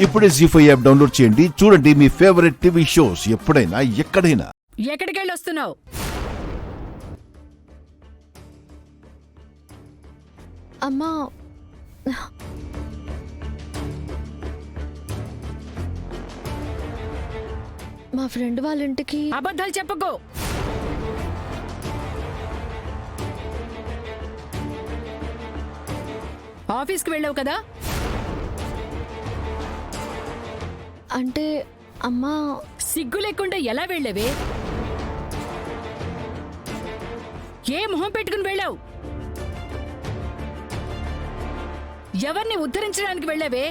ఇప్పుడే జీ5 app download చేయండి. చూడండి మీ ఫేవరెట్ టీవీ షోస్ ఎప్పుడైనా ఎక్కడైనా. ఎక్కడికెళ్ళి వస్తున్నావు? అమ్మా, మా ఫ్రెండ్ వాళ్ళ ఇంటికి. అబద్ధాలు చెప్పకు. ఆఫీస్కి వెళ్ళావు కదా? అంటే అమ్మా, సిగ్గు లేకుండా ఎలా వెళ్ళావే? ఏ మొహం పెట్టుకుని వెళ్ళావు? ఎవరిని ఉద్ధరించడానికి వెళ్ళావే?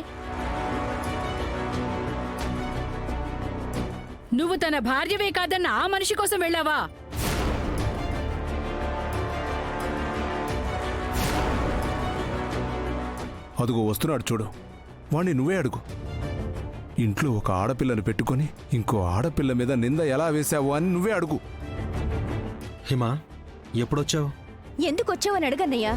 నువ్వు తన భార్యవే కాదన్న ఆ మనిషి కోసం వెళ్ళావా? అదుగో వస్తున్నాడు చూడు, వాణ్ణి నువ్వే అడుగు. ఇంట్లో ఒక ఆడపిల్లను పెట్టుకొని ఇంకో ఆడపిల్ల మీద నింద ఎలా వేశావు అని నువ్వే అడుగు. హిమా, ఎప్పుడొచ్చావు? ఎందుకొచ్చావని అడగన్నయ్యా.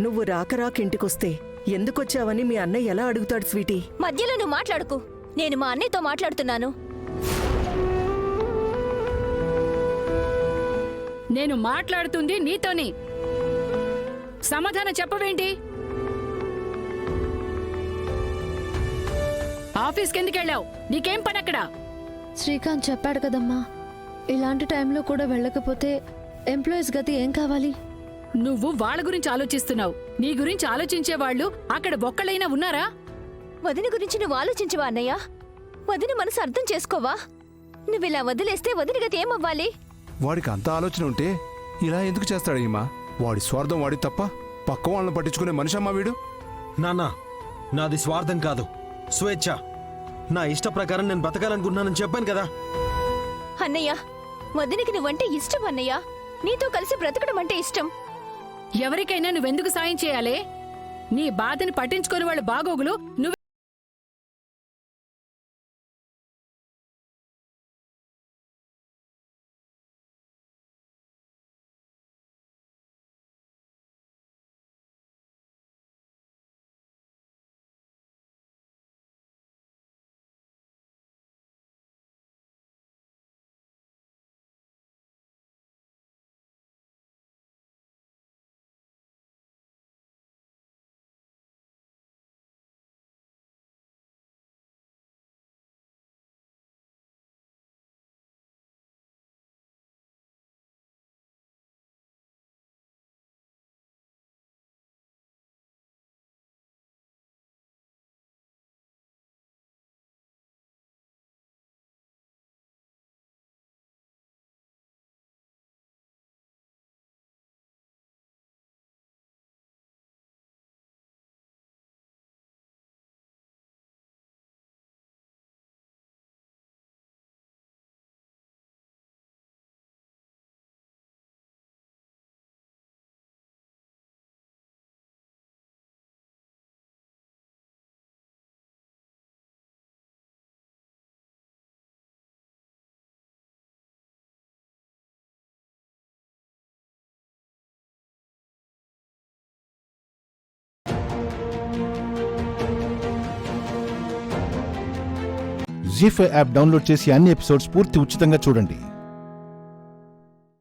నువ్వు రాక ఇంటికొస్తే ఎందుకొచ్చావని మీ అన్నయ్య ఎలా అడుగుతాడు స్వీటీ? మధ్యలో నువ్వు మాట్లాడుకు. నేను మా అన్నయ్యతో మాట్లాడుతున్నాను. నేను మాట్లాడుతుంది నీతోని. సమాధానం చెప్పవేంటి? ఆఫీస్కి ఎందుకు వెళ్ళావు? నీకేం పని అక్కడ? శ్రీకాంత్ చెప్పాడు కదమ్మా, ఇలాంటి టైంలో కూడా వెళ్ళకపోతే ఎంప్లాయీస్ గతి ఏం కావాలి? నువ్వు వాళ్ళ గురించి ఆలోచిస్తున్నావు. నీ గురించి ఆలోచించే వాళ్ళు అక్కడ ఒక్కళ్ళైనా ఉన్నారా? వదిన గురించి నువ్వు ఆలోచించవా అన్నయ్య? వదిన మనసు అర్థం చేసుకోవా? నువ్విలా వదిలేస్తే వదిన గతి ఏమవ్వాలి? వాడికి అంత ఆలోచన ఉంటే ఇలా ఎందుకు చేస్తాడు హిమా? వాడి స్వార్థం వాడి తప్ప పక్క వాళ్ళని పట్టించుకునే మనిషమ్మా వీడు. నాన్న, నాది స్వార్థం కాదు, స్వేచ్ఛ. నా ఇష్ట ప్రకారం నేను బతకాలనుకుంటున్నానని చెప్పాను కదా. అన్నయ్య, వదినకి నువ్వంటే ఇష్టం అన్నయ్య. నీతో కలిసి బ్రతకడం అంటే ఇష్టం. ఎవరికైనా నువ్వెందుకు సాయం చేయాలే? నీ బాధని పట్టించుకుని వాళ్ళ బాగోగులు నువ్వు. జీ5 యాప్ డౌన్లోడ్ చేసి అన్ని ఎపిసోడ్స్ పూర్తి ఉచితంగా చూడండి.